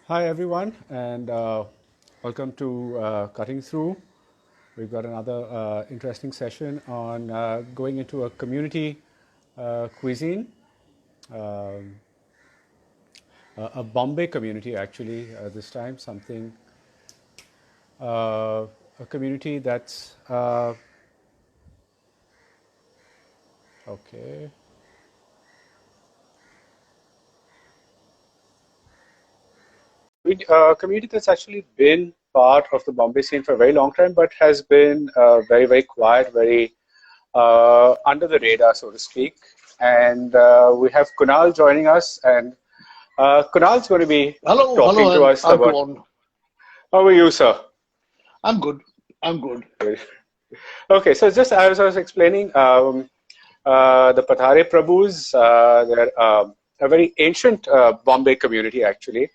Hi, everyone, and welcome to Cutting Through. We've got another interesting session on going into a community cuisine, um, a Bombay community, actually, this time, a community that's, okay, community that's actually been part of the Bombay scene for a very long time, but has been very, very quiet, very under the radar, so to speak. And we have Kunal joining us, and Kunal's going to be Hello, talking to hello, us about Antoine. how are you, sir? I'm good. I'm good. Okay, so just as I was explaining, the Pathare Prabhus, they're a very ancient Bombay community, actually,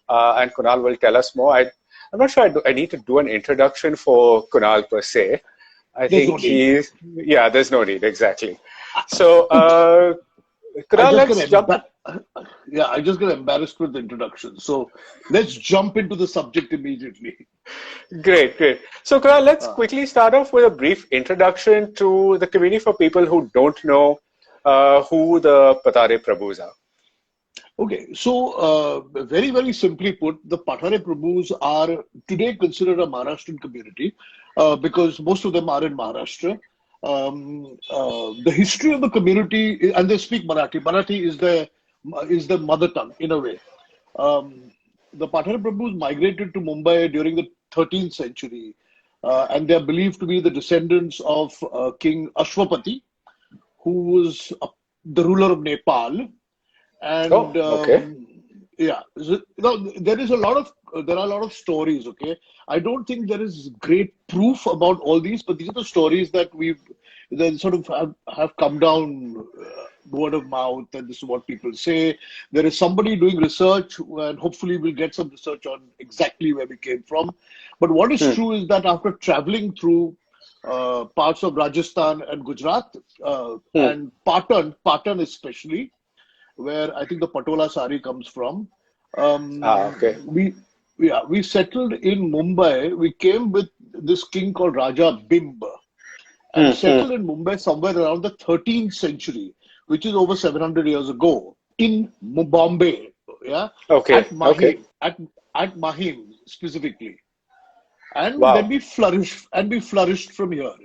and Kunal will tell us more. I'm not sure I need to do an introduction for Kunal per se. I There's no think need. yeah, there's no need, exactly. So, I Kunal, just get let's jump. yeah, I just get embarrassed with the introduction. So let's jump into the subject immediately. Great, great. So, Kunal, let's Uh, quickly start off with a brief introduction to the community for people who don't know who the Pathare Prabhus are. okay, so very, very simply put, the Pathare Prabhus are today considered a Maharashtrian community because most of them are in Maharashtra. The history of the community, and they speak Marathi. Marathi is the mother tongue in a way. Um, the Pathare Prabhus migrated to Mumbai during the 13th century, and they are believed to be the descendants of King Ashwapati, who was the ruler of Nepal. And Oh, okay. yeah, so, there is a lot of there are a lot of stories. Okay, I don't think there is great proof about all these, but these are the stories that we've that sort of have come down word of mouth, and this is what people say. There is somebody doing research, and hopefully we'll get some research on exactly where we came from. But what is Hmm, true is that after traveling through parts of Rajasthan and Gujarat hmm. and Patan especially, where I think the Patola sari comes from. Okay. We settled in Mumbai. We came with this king called Raja Bimb and Hmm, hmm. settled in Mumbai somewhere around the 13th century, which is over 700 years ago, in Bombay, yeah, Okay, at okay. Mahim, at Mahim specifically, and then Wow. we flourished from here.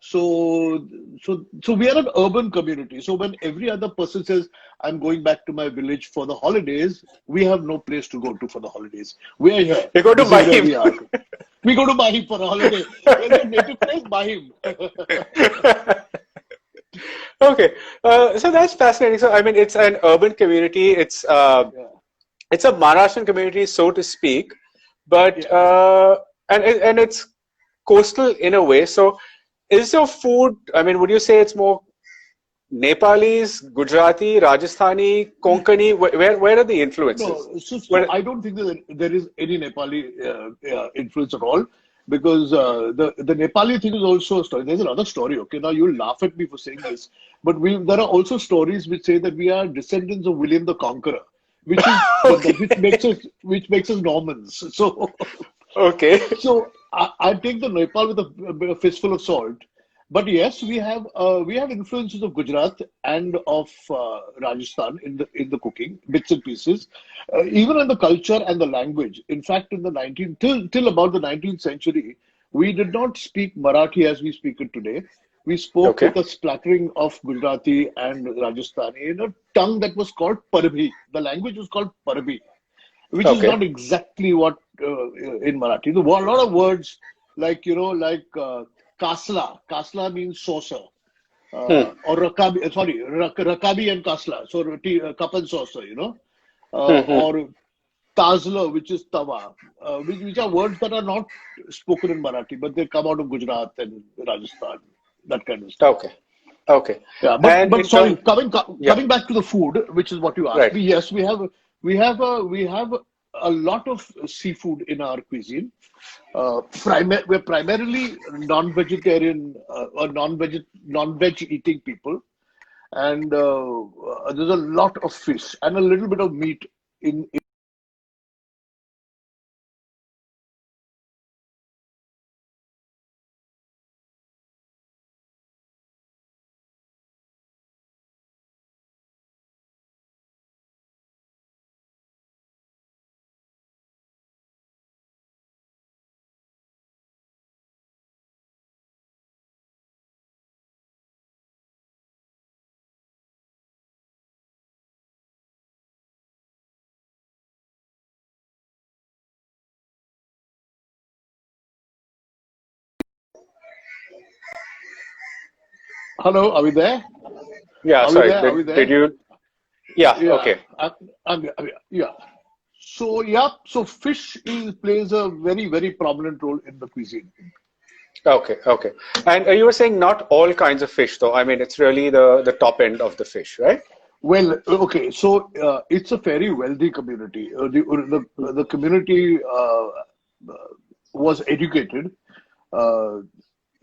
So we are an urban community. So when every other person says, I'm going back to my village for the holidays, we have no place to go to for the holidays. We are here. You go to This is where Mahim. we are. We go to Mahim for a holiday. Where's your native place? Mahim. Okay, so that's fascinating. So, I mean, it's an urban community. Yeah, It's a Maharashtrian community, so to speak, but yeah. and it's coastal in a way. So, is your food? I mean, would you say it's more Nepalis, Gujarati, Rajasthani, Konkani? Where are the influences? No, so Where, I don't think that there is any Nepali influence at all because the Nepali thing is also a story. There's another story. Okay, now you'll laugh at me for saying this, but there are also stories which say that we are descendants of William the Conqueror, which is okay, which makes us Normans. So okay, so I take the Nepal with a fistful of salt. But yes, we have influences of Gujarat and of Rajasthan in the cooking bits and pieces, even in the culture and the language. In fact, in the 19 till about the 19th century, we did not speak Marathi as we speak it today. We spoke okay, with a splattering of Gujarati and Rajasthani in a tongue that was called Parbi. The language was called Parbi, which is okay. not exactly what in Marathi. A lot of words like kasla. Kasla means saucer, Hmm, or rakabi. Sorry, rakabi and kasla. So cup and saucer. hmm, hmm. Or tazla, which is tawa, which are words that are not spoken in Marathi, but they come out of Gujarat and Rajasthan. That kind of stuff. Okay, okay. Yeah, but And but in terms, sorry, coming yeah, coming back to the food, which is what you asked right. me. Yes, we have a lot of seafood in our cuisine. We're primarily non-vegetarian or non-veg eating people, and there's a lot of fish and a little bit of meat in Hello, are we there? Yeah, Are we sorry. there? Are we Did there? you? Yeah, Yeah, okay. yeah. So yeah, so fish plays a very very prominent role in the cuisine. Okay, okay. And you were saying not all kinds of fish, though. I mean, it's really the top end of the fish, right? Well, okay, so it's a very wealthy community. The community was educated. Uh,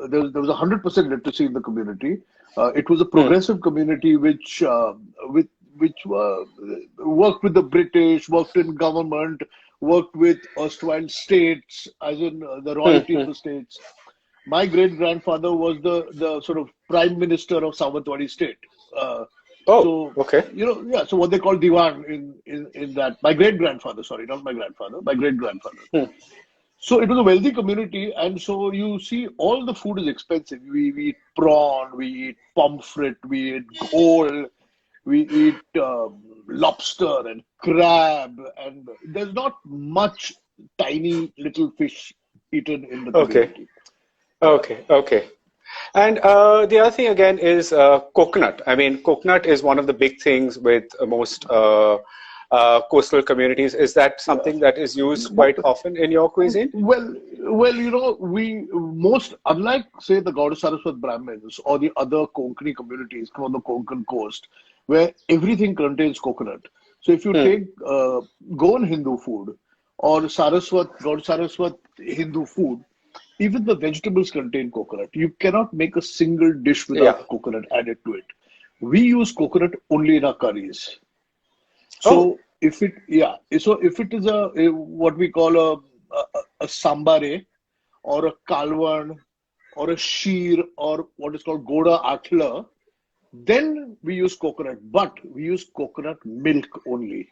there was 100% literacy in the community. It was a Hmm. progressive community with which worked with the British, worked in government, worked with erstwhile states, as in the Hmm. royalty of Hmm. the states. My great grandfather was the sort of prime minister of Savatwadi state. Uh, Oh, so okay. yeah. So what they call diwan in that. My great grandfather, sorry, not my grandfather, my great grandfather. Hmm. So it was a wealthy community, and so you see, all the food is expensive. We eat prawn, we eat pomfret, we eat ghole, we eat lobster and crab, and there's not much tiny little fish eaten in the Okay, community. Yeah. okay, okay. And the other thing again is coconut. I mean, coconut is one of the big things with most coastal communities. Is that Yeah. something that is used Mo- quite often in your cuisine? well, we most, unlike say the Gauda Saraswat Brahmins or the other Konkani communities from the Konkan coast, where everything contains coconut. So if you Hmm. take Goan Hindu food or Gauda Saraswat Hindu food, even the vegetables contain coconut. You cannot make a single dish Yeah. without coconut added to it. We use coconut only in our curries. Oh, So if it is a what we call a sambare or a kalwan or a sheer or what is called goda atla, then we use coconut, but we use coconut milk only.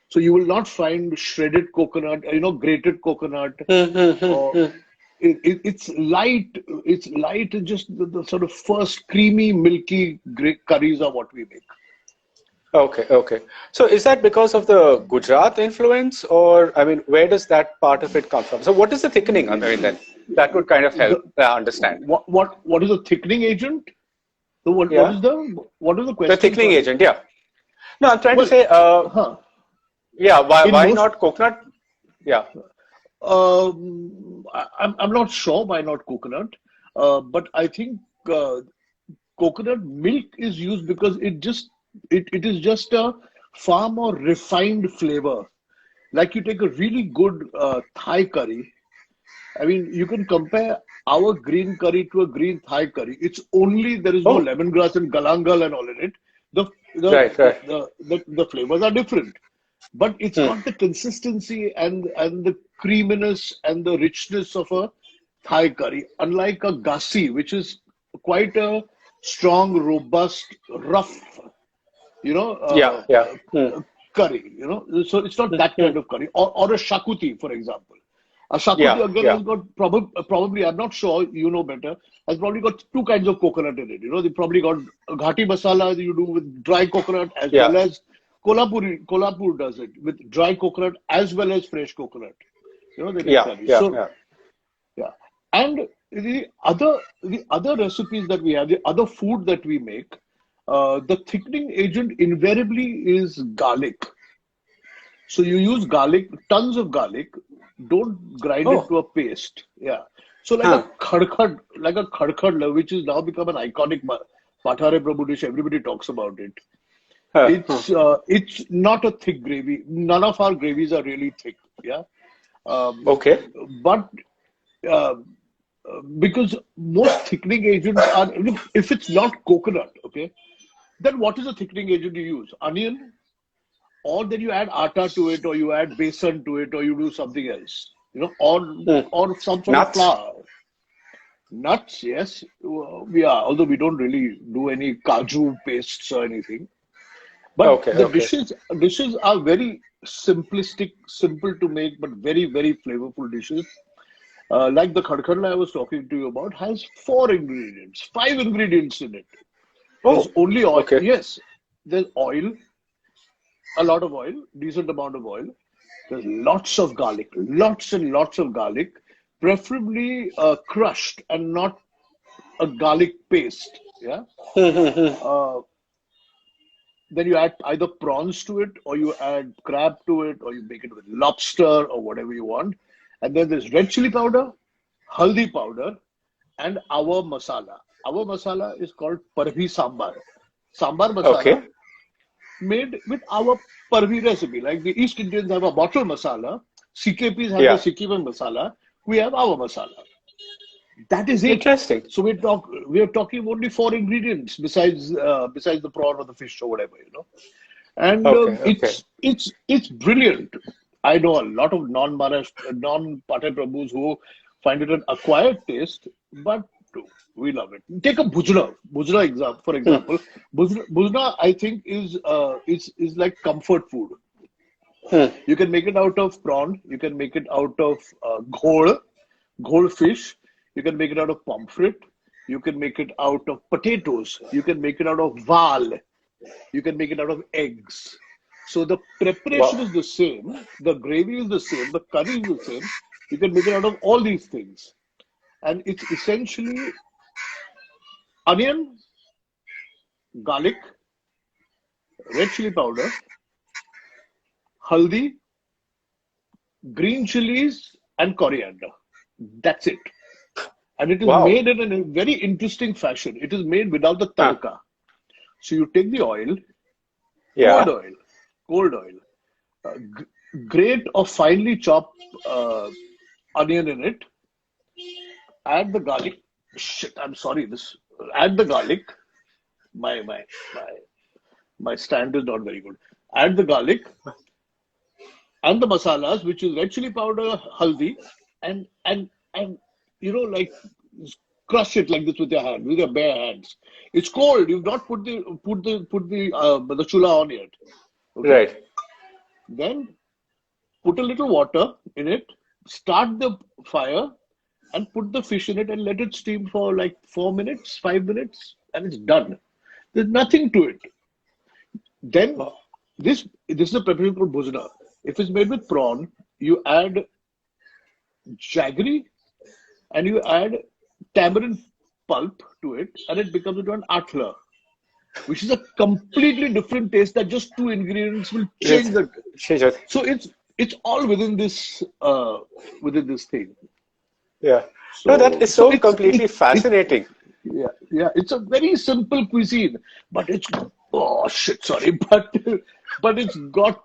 So you will not find shredded coconut, grated coconut, hmm, hmm, hmm, or hmm. it's light. It's light, and just the sort of first creamy, milky curries are what we make. Okay, okay. So is that because of the Gujarat influence, or I mean, where does that part of it come from? So what is the thickening? I mean, then that would kind of help The understand. what is a thickening agent? So Yeah, what is the the question? thickening Sorry. agent. Yeah. No, I'm trying to Well, say, huh. yeah. In Why most, not coconut? Yeah. I'm not sure why not coconut, but I think coconut milk is used because it is just a far more refined flavor. Like you take a really good Thai curry. I mean, you can compare our green curry to a green Thai curry. It's only there is no Oh, lemongrass and galangal and all in it. The right, right. the flavors are different, but it's Hmm. got the consistency and the creaminess and the richness of a Thai curry. Unlike a gasi, which is quite a strong, robust, rough, you know, Yeah, yeah. Hmm. curry. So it's not that Hmm. kind of curry. Or a shakuti, for example. A Yeah, shakuti again yeah. has got probably, I'm not sure, you know better, has probably got two kinds of coconut in it. They probably got ghati masala you do with dry coconut, as Yeah. well as Kolhapur does it with dry coconut as well as fresh coconut. They make Yeah, curry. yeah, So yeah. yeah. And the other recipes that we have, the other food that we make, the thickening agent invariably is garlic. So you use garlic, tons of garlic. Don't grind it Oh, to a paste. Yeah. So like a huh, khadkhad, which has now become an iconic Pathare Prabhu dish. Everybody talks about it. huh, huh. It's not a thick gravy. None of our gravies are really thick. Yeah. Um, Okay. but uh, because most thickening agents are, if it's not coconut, okay, then what is the thickening agent you use? Onion, or then you add atta to it, or you add besan to it, or you do something else, Hmm. or some sort of Nuts? flour. Nuts, yes, yeah. Although we don't really do any kaju pastes or anything, but Okay, the okay. dishes are very simplistic, simple to make, but very very flavorful dishes. Like the khadkhadla I was talking to you about has four ingredients, five ingredients in it. There's Oh, only oil. okay. Yes, there's oil, a lot of oil, decent amount of oil. There's lots of garlic, lots and lots of garlic, preferably crushed and not a garlic paste. Yeah. Hmm. Uh, then you add either prawns to it, or you add crab to it, or you make it with lobster or whatever you want. And then there's red chili powder, haldi powder, and our masala. Our masala is called Parvi Sambar. Sambar masala Okay. made with our Parvi recipe. Like the East Indians have a bottle masala, CKPs have the Yeah. Sikkim masala, we have our masala. That is it. Interesting. So we are talking only four ingredients besides the prawn or the fish or whatever, and Okay. Okay. it's brilliant. I know a lot of non-Pathare Prabhus who find it an acquired taste, but we love it. Take a bhujla example, for Hmm. example. Bhujla I think is like comfort food. Hmm. You can make it out of prawn. You can make it out of ghol fish. You can make it out of pomfret. You can make it out of potatoes. You can make it out of val. You can make it out of eggs. So the preparation Wow. is the same. The gravy is the same. The curry is the same. You can make it out of all these things. And it's essentially onion, garlic, red chili powder, haldi, green chilies, and coriander. That's it. And it is Wow. made in a very interesting fashion. It is made without the Huh. tadka. So you take the oil, cold Yeah. oil, cold oil, grate or finely chopped onion in it, add the garlic. Shit, I'm sorry. This add the garlic. My my my my stand is not very good. Add the garlic and the masalas, which is red chili powder, haldi, and like crush it like this with your hand, with your bare hands. It's cold. You've not put the chula on yet. Okay. Right. Then put a little water in it, start the fire, and put the fish in it and let it steam for like 4 minutes, 5 minutes, and it's done. There's nothing to it. Then Oh, this is a preparation for bhujna. If it's made with prawn, you add jaggery and you add tamarind pulp to it, and it becomes into an atla, which is a completely different taste. That just two ingredients will yes. change the. Shishad. So it's all within this thing. Yeah. No, that So is so so completely it fascinating. yeah. It's a very simple cuisine, but it's oh shit, sorry, but it's got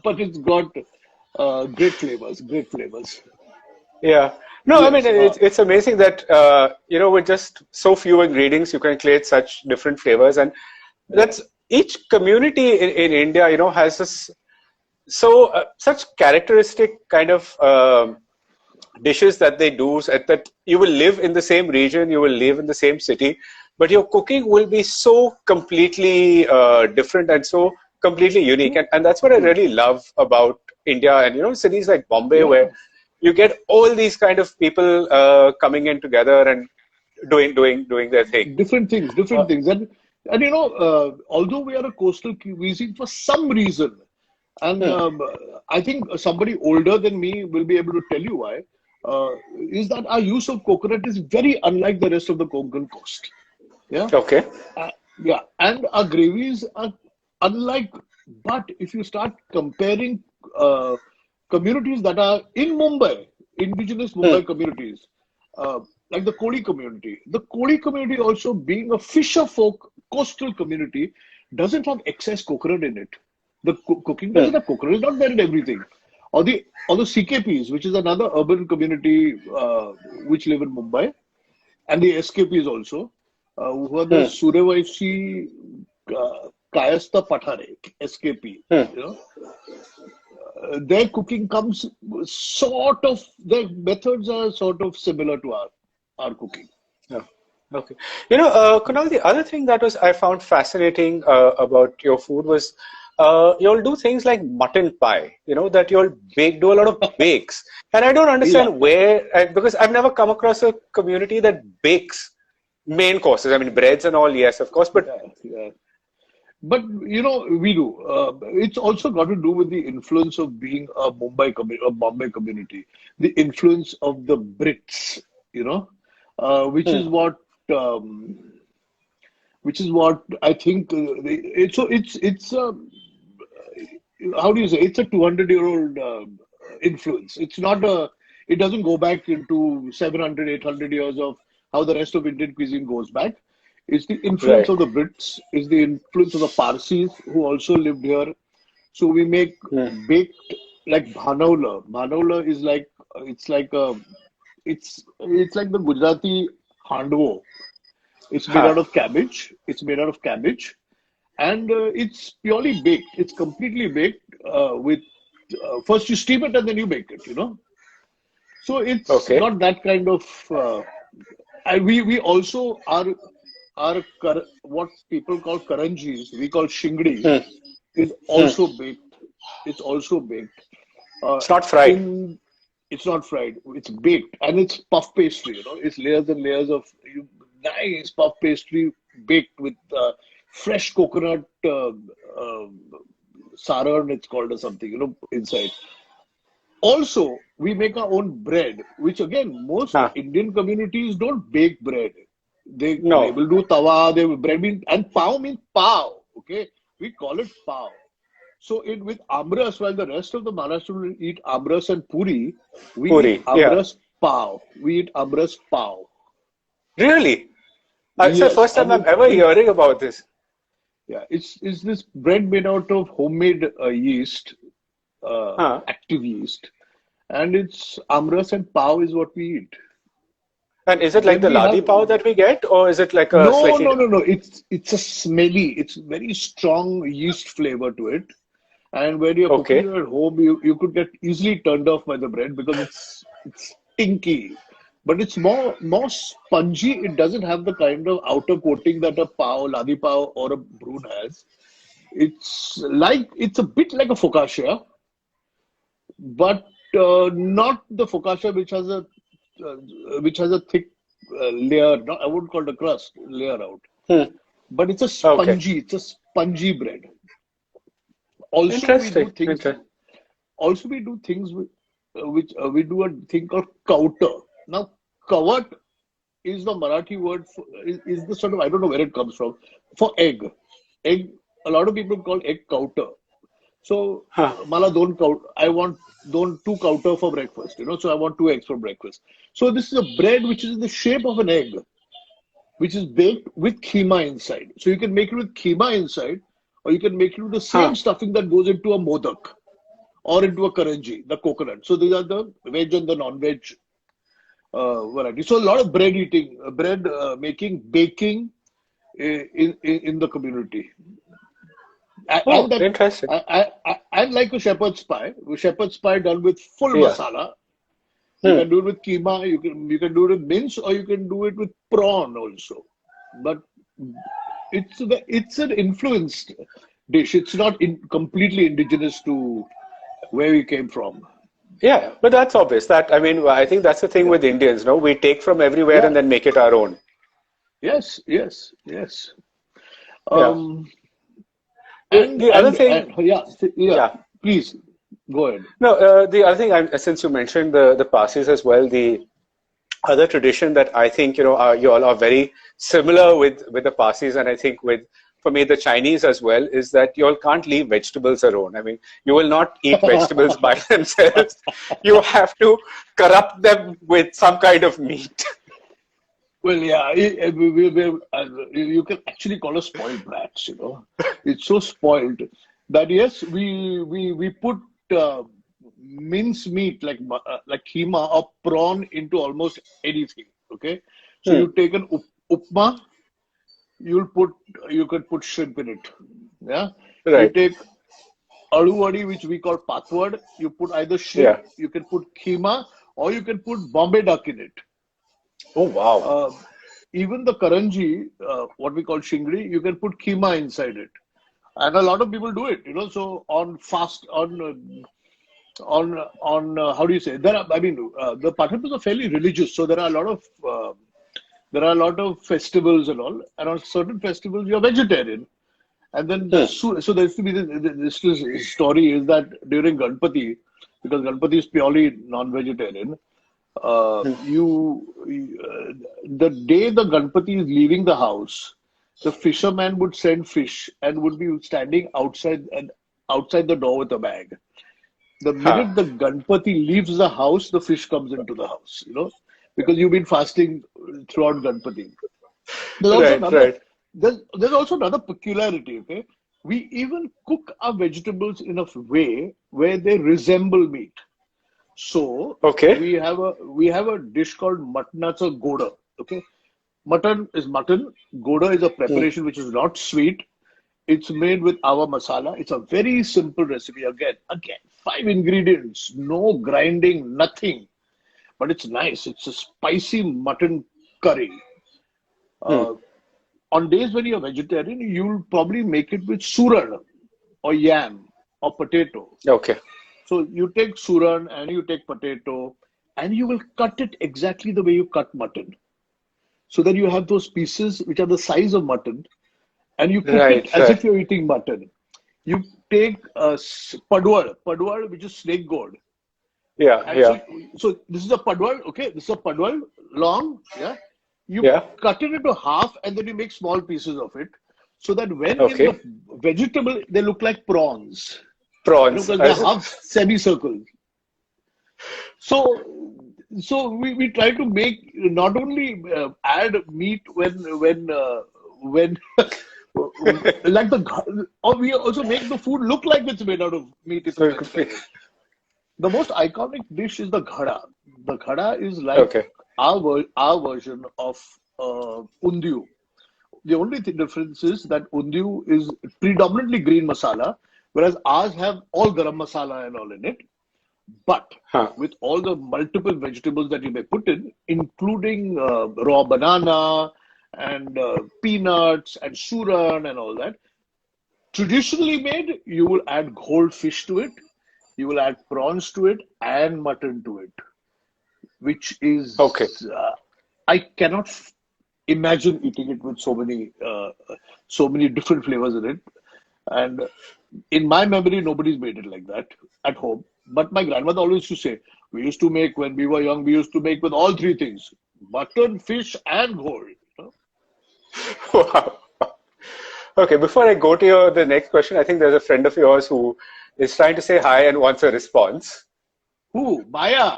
but it's got great flavors, great flavors. Yeah. No, I mean Yes. it's amazing that with just so few ingredients you can create such different flavors, and Yeah. that's each community in India has this such characteristic kind of dishes that they do, that you will live in the same region, you will live in the same city, but your cooking will be so completely different and so completely unique, Hmm, and that's what I hmm. really love about India, and cities like Bombay, Yeah. where you get all these kind of people coming in together and doing their thing. Different things, and although we are a coastal cuisine for some reason, and Hmm, I think somebody older than me will be able to tell you why, uh, is that our use of coconut is very unlike the rest of the Konkan coast. Yeah. okay. Uh, yeah, and our gravies are unlike. But if you start comparing uh, communities that are in Mumbai, indigenous Hmm, Mumbai communities, uh, like the Koli community also being a fisher folk coastal community, doesn't have excess coconut in it. The cooking hmm, doesn't have coconut; it's not there in everything. Or the CKPs, which is another urban community which live in Mumbai, and the SKPs also, who are the hmm, Suryavanshi Kayastha Pathare, SKP. hmm. You know, their cooking comes their methods are sort of similar to our cooking. Yeah. Okay. Kunal, the other thing that was I found fascinating about your food was you'll do things like mutton pie, that you'll do a lot of bakes. And I don't Yeah, understand because I've never come across a community that bakes main courses. I mean, breads and all, yes, of course, but yeah. But we do. It's also got to do with the influence of being a Bombay community, the influence of the Brits, which is hmm, what. I think how do you say? It's a 200-year-old influence. It doesn't go back into 700, 800 years of how the rest of Indian cuisine goes back. It's the influence Right. of the Brits, it's the influence of the Parsis who also lived here. So we make Hmm. baked like bhanaula. Bhanaula is it's like the Gujarati handwo. It's made Huh. out of cabbage. And it's purely baked. It's completely baked with first you steam it and then you bake it. So it's Okay. not that kind of. And we also what people call karanjis. We call shingdi Hmm. is Hmm. also baked. It's also baked. Uh, It's not fried. in It's not fried. It's baked and it's puff pastry. It's layers and layers of nice puff pastry baked with fresh coconut saran. It's called or something. Inside. Also, we make our own bread, which again, most Huh. Indian communities don't bake bread. They No. will do tawa, they will bread mean and pav means pav. Okay, we call it pav. So with amras, while the rest of the Maharashtra will eat amras and puri, we eat Puri. Yeah. amras pav. We eat amras pav. Really? It's the Yes, first time and I'm ever hearing about this. it's this bread made out of homemade yeast, Huh. active yeast, and it's amras and pav is what we eat. And is it like Then the we ladi have pav that we get, or is it like a no, slightly no, no, different? no. It's a smelly. It's very strong yeast flavor to it. And when you're cooking Okay. it at home, you could get easily turned off by the bread because it's stinky. But it's more spongy. It doesn't have the kind of outer coating that a pav, ladi pav, or a brun has. It's a bit like a focaccia, but not the focaccia uh, which has a thick layer. Not, I wouldn't call it a crust layer out, Hmm. but Okay. it's a spongy bread. Also, we do Interesting. things. Interesting. Also, we do things which we do a thing called kauta. Now, kavat is the Marathi word is the sort of I don't know where it comes from for egg. Egg. A lot of people call egg kauta. So, Huh. mala don't count. I want don't two counter for breakfast. So I want two eggs for breakfast. So this is a bread which is in the shape of an egg, which is baked with keema inside. So you can make it with keema inside, or you can make it with the same Huh. stuffing that goes into a modak or into a karanji, the coconut. So these are the veg and the non-veg variety. So a lot of bread eating, bread making, baking in the community. And Oh, that interesting. I'm like a shepherd's pie done with full Yeah. masala. You Hmm. can do it with keema, you can do it with mince, or you can do it with prawn also. But it's an influenced dish. It's not completely indigenous to where we came from. Yeah, but that's obvious. That I mean, I think that's the thing Yeah. with Indians. No, we take from everywhere Yeah. and then make it our own. Yes. Yes. Yes. Yeah. Um. The, And the other and, thing, and yeah. Yeah. yeah. Please go ahead. No, the other thing, since you mentioned the Parsis as well, the other tradition that I think you all are very similar with the Parsis, and I think with for me the Chinese as well, is that you all can't leave vegetables alone. I mean, you will not eat vegetables by themselves. You have to corrupt them with some kind of meat. Well, yeah, you can actually call us spoiled brats. It's so spoiled that yes, we put uh, mince meat like keema or prawn into almost anything. Okay, so Hmm. you take an upma, you'll put you could put shrimp in it. Yeah, you Right. take aloo vadi, which we call pathwad, you put either shrimp, Yeah. you can put keema, or you can put Bombay duck in it. Oh wow. Uh, Even the karanji, what we call shingri, you can put keema inside it, and a lot of people do it. So on fast on how do you say? There are, I mean, the Pathan are fairly religious, so there are a lot of festivals and all, and on certain festivals you're vegetarian. And then Hmm. so there used to be this story is that during Ganpati, because Ganpati is purely non-vegetarian, The day the Ganpati is leaving the house, the fisherman would send fish and would be standing outside the door with a bag. The Huh. minute the Ganpati leaves the house, the fish comes into the house, because you've been fasting throughout Ganpati. There's also Right, another right. there's also another peculiarity, okay? We even cook our vegetables in a way where they resemble meat. So Okay. we have a dish called matnacha goda. Okay, mutton is mutton. Goda is a Hmm. preparation which is not sweet. It's made with our masala. It's a very simple recipe. Again, 5 ingredients, no grinding, nothing. But it's nice. It's a spicy mutton curry. Hmm. Uh, on days when you're vegetarian, you'll probably make it with suran or yam or potato. Okay. So you take suran and you take potato and you will cut it exactly the way you cut mutton. So that you have those pieces which are the size of mutton and you cook it Right, as if right. you're eating mutton. You take padwal, which is snake gourd. Yeah, And yeah, so this is a padwal, okay? This is a padwal, long, yeah? You yeah. cut it into half and then you make small pieces of it so that when in the Okay. vegetable, they look like prawns, Prawns. because they're half semicircle. So, so we try to make not only add meat when like or we also make the food look like it's made out of meat if it's vegetarian. The most iconic dish is the ghada. The ghada is like Okay. our version of undiu. The only difference is that undiu is predominantly green masala, whereas ours have all garam masala and all in it. But Huh. with all the multiple vegetables that you may put in, including raw banana and peanuts and suran and all that, traditionally made, you will add whole fish to it, you will add prawns to it, and mutton to it, which Okay. is I cannot imagine eating it with so many different flavors in it. And in my memory, nobody's made it like that at home. But my grandmother always used to say, we used to make when we were young, we used to make with all three things: mutton, fish, and gold. Wow. Okay, before I go to the next question, I think there's a friend of yours who is trying to say hi and wants a response. Who? Maya.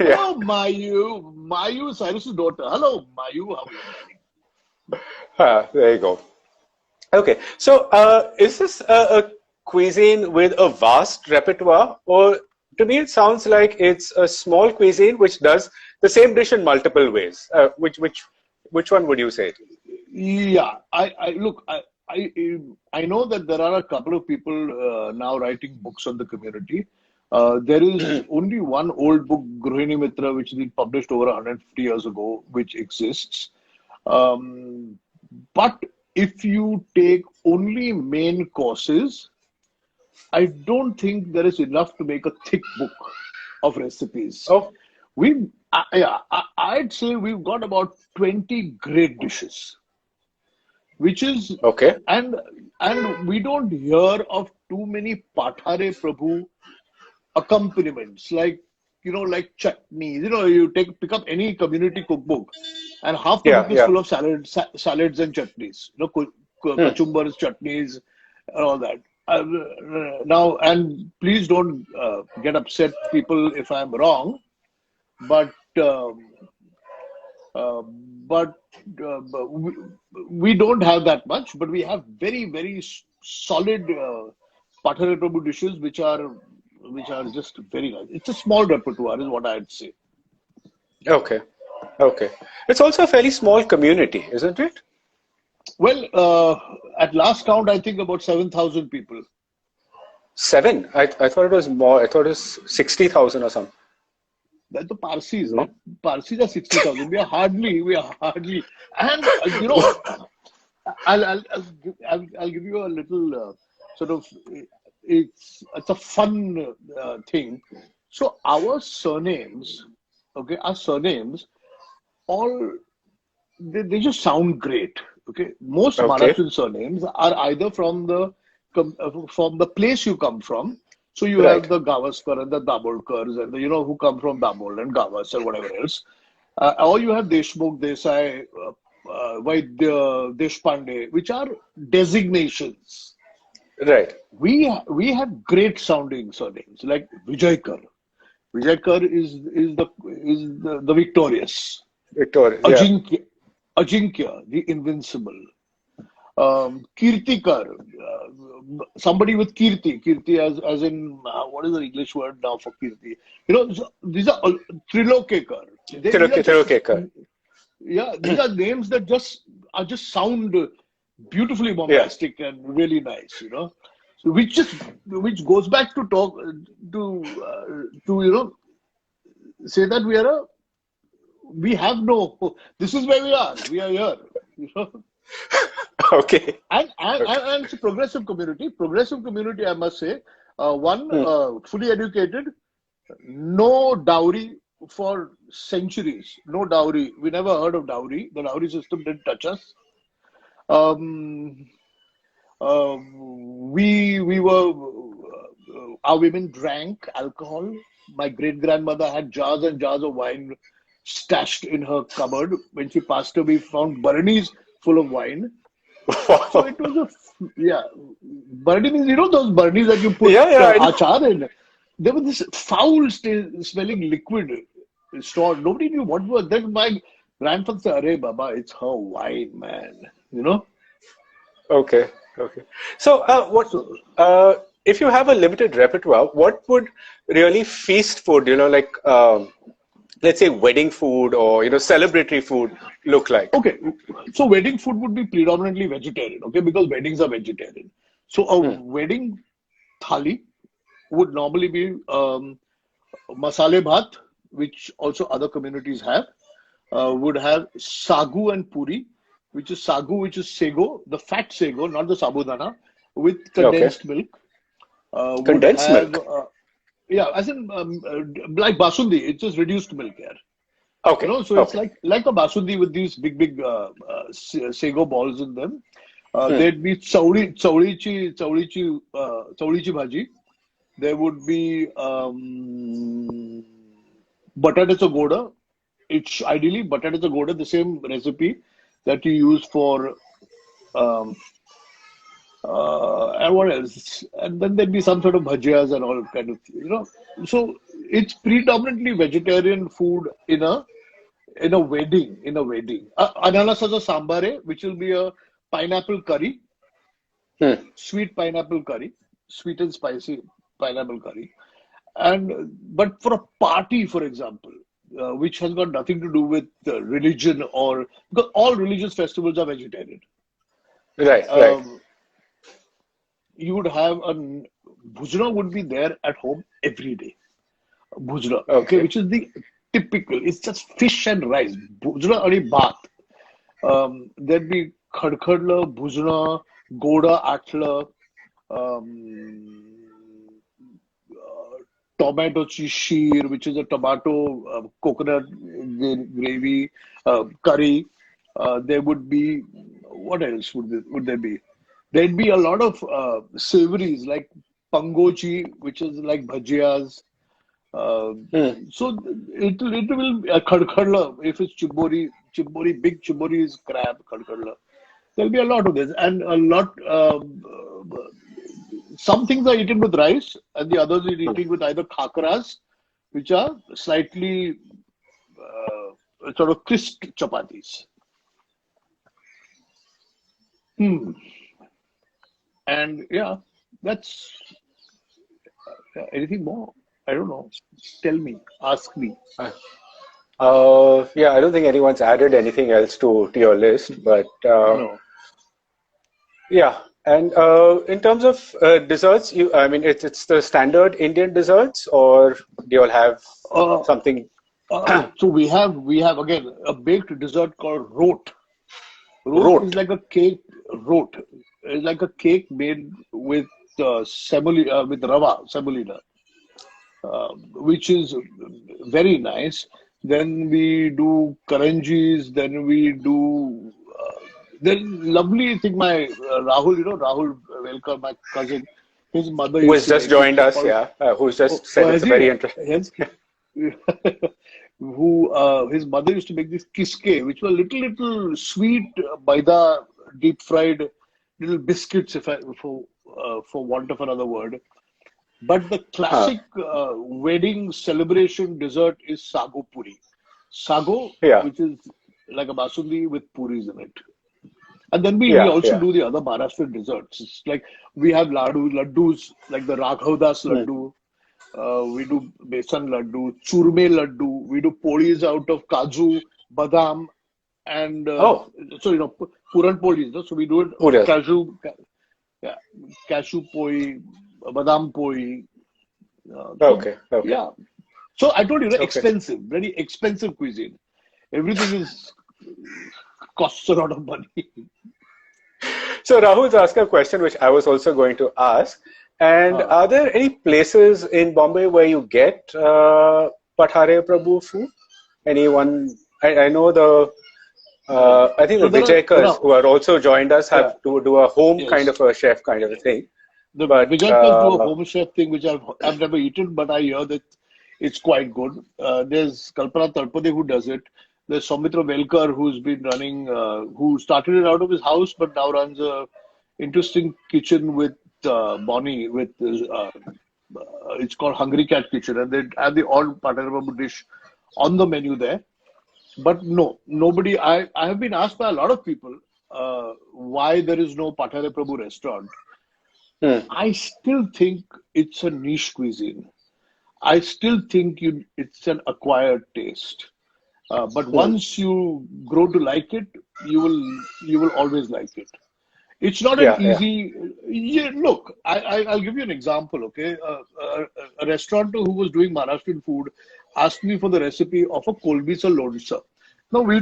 Yeah. Hello, Mayu. Mayu is Cyrus's daughter. Hello, Mayu. How are you, darling? There you go. Okay, so is this a cuisine with a vast repertoire, or to me it sounds like it's a small cuisine which does the same dish in multiple ways? Which one would you say? Yeah, I know that there are a couple of people now writing books on the community. There is only one old book, Gruhini Mitra, which has been published over 150 years ago, which exists. Um, but if you take only main courses, I don't think there is enough to make a thick book of recipes. Oh, I'd say we've got about 20 great dishes, which is, okay. and and we don't hear of too many Pathare Prabhu accompaniments like chutneys. You pick up any community cookbook, and half the Yeah, book is yeah. full of salads and chutneys. Hmm. Kachumbars, chutneys, and all that. Now, and please don't get upset, people, if I'm wrong, but uh, but we don't have that much, but we have very, very solid Pathare Prabhu dishes, which are just very nice. It's a small repertoire, is what I'd say. Okay, okay. It's also a fairly small community, isn't it? Well, at last count, I think about 7,000 people. Seven. I thought it was more. I thought it was 60,000 or something. That's the Parsis, right? No. Parsis are 60,000. We are hardly, and I'll give you a little sort of, it's a fun thing. So our surnames, okay, all they just sound great. Okay, most Okay. Maharashtrian surnames are either from the place you come from. So you have Right. the Gavaskar and the Dabolkars and the, who come from Dabol and Gavas and whatever else. Or you have Deshmukh, Desai, Vaidya, Deshpande, which are designations. Right. We have great sounding surnames like Vijayakar. Vijayakar is the victorious. Victoria. Yeah. Ajinkya, the invincible. Kirtikar, somebody with Kirti. Kirti as in, what is the English word now for Kirti? These are Trilokekar. These are just, Tirukekar. yeah, these are names that just sound beautifully Yeah. bombastic and really nice. So which goes back to talk to say that we have no, this is where we are. We are here. Okay. And it's a progressive community. Progressive community, I must say. One, Hmm. fully educated, no dowry for centuries. No dowry. We never heard of dowry. The dowry system didn't touch us. Um, we were, our women drank alcohol. My great grandmother had jars and jars of wine stashed in her cupboard. When she passed away, we found baranies full of wine. So it was Barani means, those baranies that you put Yeah, yeah, I know. achar in. There was this foul smelling liquid stored. Nobody knew what was. Then my grandfather said, "Arey Baba, it's her wine, man." Okay. Okay. So, So if you have a limited repertoire, what would really feast food, like, let's say wedding food or, celebratory food look like? okay, so wedding food would be predominantly vegetarian, okay, because weddings are vegetarian. So a Hmm. wedding thali would normally be masale bhat, which also other communities have. Would have sagu and puri, which is sego, the fat sego, not the sabudana, with Okay. condensed milk. Would Condensed have, milk. as in like basundi, it's just reduced milk here. Okay. So it's Okay. like a basundi with these big sago balls in them. Hmm. There'd be chawlichi bhaji. There would be batatacha goda. It's ideally batatacha goda, the same recipe that you use for um, and what else? And then there'd be some sort of bhajias and all kind of. So it's predominantly vegetarian food in a wedding. Ananas as a sambare, which will be a pineapple curry, Hmm. sweet pineapple curry, sweet and spicy pineapple curry. But for a party, for example, which has got nothing to do with religion or because all religious festivals are vegetarian. Right. Right. Um, you would have bhujra would be there at home every day. Bhujra, okay, Okay. which is the typical. It's just fish and rice. Bhujra or bhat. There'd be khadkhadla, bhujra, goda atla, um, tomato cheese sheer, which is a tomato coconut gravy curry. There would be what else would there be? There'd be a lot of savories like pangochi, which is like bhajias. Uh, Hmm. so it will khadkhadla if it's chimbori, big chimbori is crab khadkhadla. There'll be a lot of this and a lot. Some things are eaten with rice, and the others are Hmm. eaten with either khakras, which are slightly sort of crisp chapatis. Hmm. And yeah, that's anything more. I don't know. Tell me, ask me. Uh, yeah, I don't think anyone's added anything else to your list, but No. yeah. And in terms of desserts, I mean, it's the standard Indian desserts, or do you all have Uh, something so we have again a baked dessert called rot. Rot is rote? like a cake. Rot is like a cake made with with rava semolina, which is very nice. Then we do karanjis. Then we do. Then lovely thing. My Rahul, Rahul Velkar, my cousin. His mother Who used has to just make joined this us, yeah. Who's just said has it's a he? very interesting. Has, who his mother used to make this kiske, which were little sweet maida deep fried little biscuits, if I for want of another word. But the Huh. classic wedding celebration dessert is sago puri. Sago, Yeah, which is like a basundi with puris in it. And then we yeah, also yeah. do the other Maharashtrian desserts. It's like we have laddus, like the Raghavdas Hmm. laddu. We do besan laddu, churme laddu. We do polis out of kaju, badam, and Oh, so puran polis. No? So we do it who does? yeah, cashew poi, badam poi. So Okay, okay, yeah. So I told you, okay. expensive, very expensive cuisine. Everything is costs a lot of money. So Rahul's asked a question which I was also going to ask. And Uh, are there any places in Bombay where you get Pathare Prabhu food? Anyone? I know I think so the Vijayakars who are also joined us yeah, have to do a home kind yes. of a chef kind of a thing. The But Vijayakars do a home chef thing, which I've never eaten, but I hear that it's quite good. There's Kalpana Tarpade who does it. There's Soumitra Velkar who's been running, who started it out of his house, but now runs a interesting kitchen with Bonnie. It's called Hungry Cat Kitchen, and they have the odd Pathare Prabhu dish on the menu there. But no, nobody. I have been asked by a lot of people why there is no Pathare Prabhu restaurant. hmm, I still think it's a niche cuisine. I still think it's an acquired taste. But hmm, once you grow to like it, you will always like it. It's not an yeah, yeah, easy. Yeah, look, I'll give you an example. Okay, a restaurateur who was doing Maharashtrian food asked me for the recipe of a kolbisa lonsa. No, we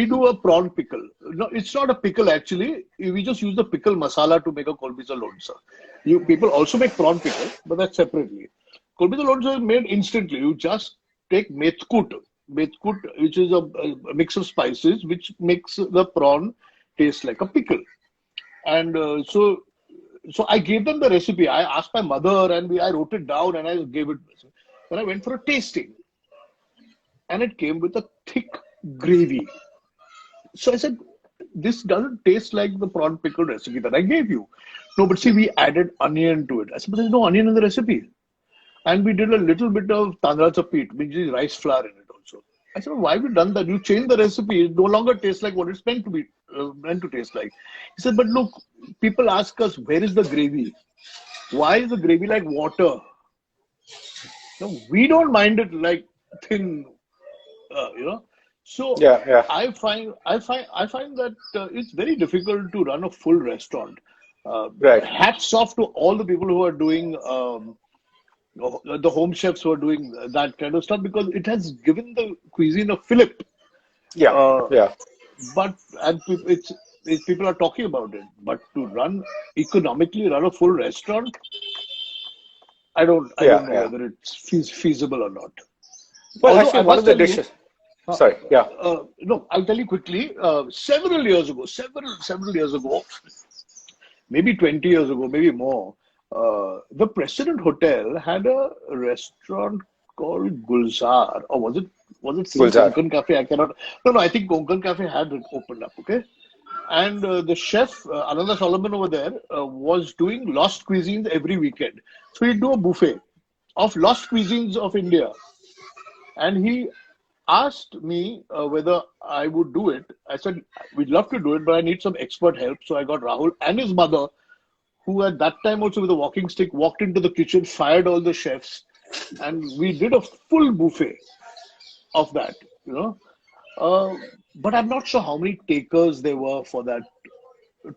do a prawn pickle. No, it's not a pickle actually. We just use the pickle masala to make a kolbisa lonsa. You people also make prawn pickle, but that's separately. Kolbisa lonsa is made instantly. You just take metkut, which is a mix of spices, which makes the prawn taste like a pickle. And so I gave them the recipe. I asked my mother, and I wrote it down, and I gave it. Then I went for a tasting, and it came with a thick gravy. So I said, "This doesn't taste like the prawn pickle recipe that I gave you." No, but see, we added onion to it. I said, "But there's no onion in the recipe." And we did a little bit of tandracha peat, which is rice flour in it also. I said, "Why have you done that? You changed the recipe. It no longer tastes like what it's meant to be, meant to taste like." He said, "But look, people ask us, where is the gravy? Why is the gravy like water? No, we don't mind it like thin, you know." So yeah, yeah. I find that it's very difficult to run a full restaurant. Right. Hats off to all the people who are doing the home chefs who are doing that kind of stuff because it has given the cuisine a fillip. Yeah, Uh, yeah, but and it's people are talking about it. But to run a full restaurant, I yeah, don't know yeah. whether it's feasible or not. Well, Although actually, I one must of the tell you, dishes. Sorry. Yeah. no, I'll tell you quickly. Several years ago, several years ago, maybe 20 years ago, maybe more, the President Hotel had a restaurant called Gulzar, or was it still Gulzar. Konkan Cafe? I cannot. No, no, I think Konkan Cafe had opened up. Okay, and the chef Ananda Solomon over there was doing lost cuisines every weekend. So he'd do a buffet of lost cuisines of India, and he asked me whether I would do it. I said, "We'd love to do it, but I need some expert help." So I got Rahul and his mother, who at that time also with a walking stick walked into the kitchen, fired all the chefs, and we did a full buffet of that, you know. Uh, but I'm not sure how many takers there were for that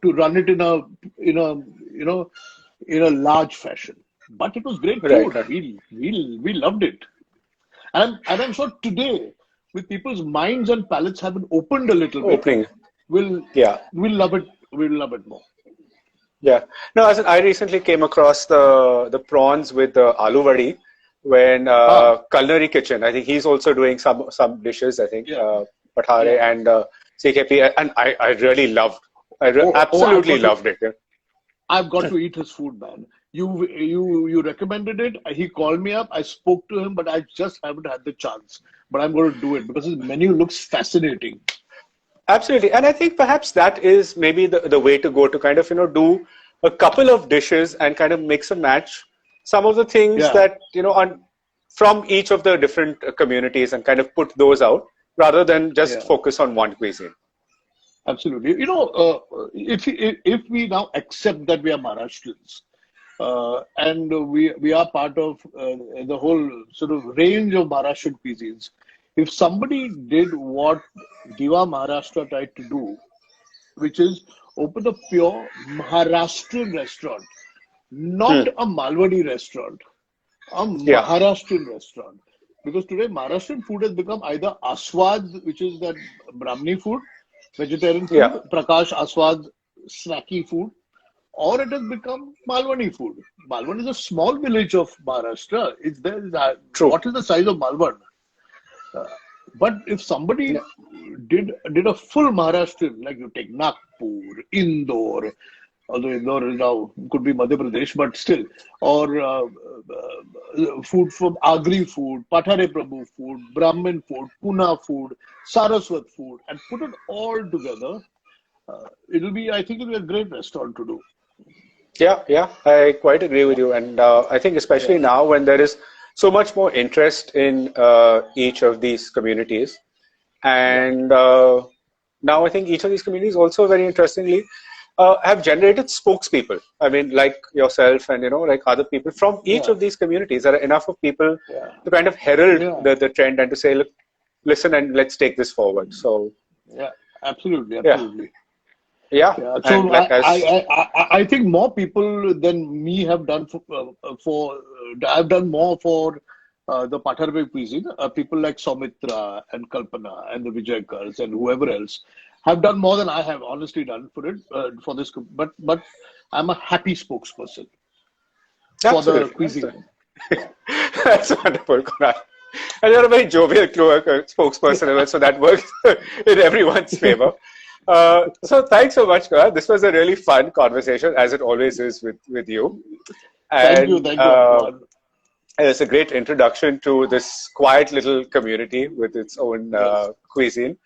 to run it in a you know in a large fashion. But it was great Right, food. right. We loved it, and I'm sure today, with people's minds and palates have been opened a little bit, Opening. we'll Yeah. we'll love it. We'll love it more. Yeah. No, as in, I recently came across the prawns with the aloo vadi when Ah, Culinary Kitchen. I think he's also doing some dishes. I think yeah, Pathare yeah. and CKP, and I really loved. Oh, I've Absolutely got to loved it. Yeah. I've got to eat his food, man. You recommended it. He called me up. I spoke to him, but I just haven't had the chance. But I'm going to do it because his menu looks fascinating. Absolutely. And I think perhaps that is maybe the way to go, to kind of, do a couple of dishes and kind of mix and match some of the things that, from each of the different communities, and kind of put those out rather than just focus on one cuisine. Absolutely. If we now accept that we are Maharashtrians, and we are part of the whole sort of range of Maharashtrian cuisines, if somebody did what Diva Maharashtra tried to do, which is open a pure Maharashtrian restaurant, not a Malwadi restaurant, a Maharashtrian restaurant. Because today Maharashtrian food has become either Aswad, which is that Brahmini food, vegetarian food, Prakash Aswad, snacky food, or it has become Malwani food. Malwan is a small village of Maharashtra. It's there. What is the size of Malwan? But if somebody did a full Maharashtrian, like you take Nagpur, Indore, although Indore now could be Madhya Pradesh, but still, or food from Agri food, Pathare Prabhu food, Brahmin food, Pune food, Saraswat food, and put it all together, I think it'll be a great restaurant to do. Yeah, I quite agree with you. And I think especially now when there is so much more interest in each of these communities. And now I think each of these communities also, very interestingly, have generated spokespeople. I mean, like yourself and, like other people from each of these communities. There are enough of people to kind of herald the trend and to say, look, listen, and let's take this forward. So, absolutely. Yeah. So I think more people than me have done I've done more for the Pathare Prabhu Cuisine. People like Soumitra and Kalpana and the Vijayakars and whoever else have done more than I have honestly done for it, for this. But I'm a happy spokesperson for the cuisine. That's wonderful, Kunal. And you're a very jovial spokesperson, so that works in everyone's favor. So thanks so much, Kunal. This was a really fun conversation, as it always is with you. And, thank you. It's a great introduction to this quiet little community with its own cuisine.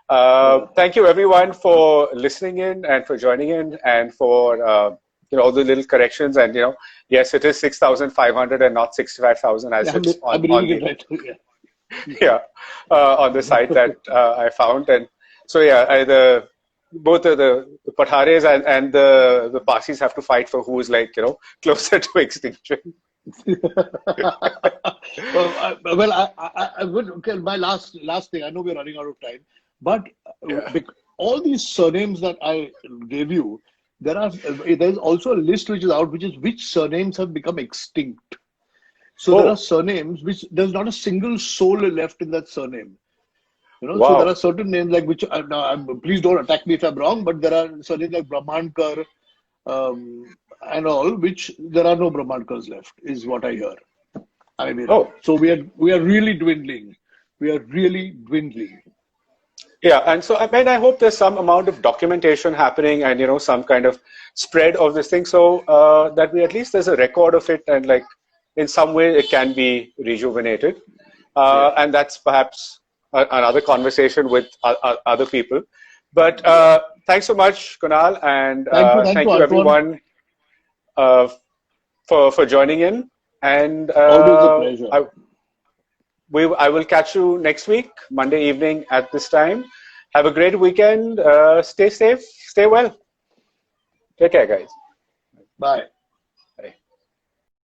Thank you, everyone, for listening in and for joining in, and for all the little corrections. And yes, it is 6,500 and not 65,000 as it's on the site that I found. And so both the Pathares and the Parsis have to fight for who's closer to extinction. I would. Okay, my last thing. I know we're running out of time, but all these surnames that I gave you, there's also a list which is out, which surnames have become extinct. So there are surnames which there's not a single soul left in that surname. So there are certain names like which, please don't attack me if I'm wrong, but there are surnames like Brahmankar and all, which there are no Brahmankars left, is what I hear. So we are really dwindling. Yeah, and so I hope there's some amount of documentation happening and some kind of spread of this thing, so that we at least there's a record of it, and in some way it can be rejuvenated, and that's perhaps another conversation with other people. But thanks so much, Kunal, and thank you everyone for joining in. And always a pleasure. I will catch you next week, Monday evening at this time. Have a great weekend. Stay safe. Stay well. Take care, guys. Bye.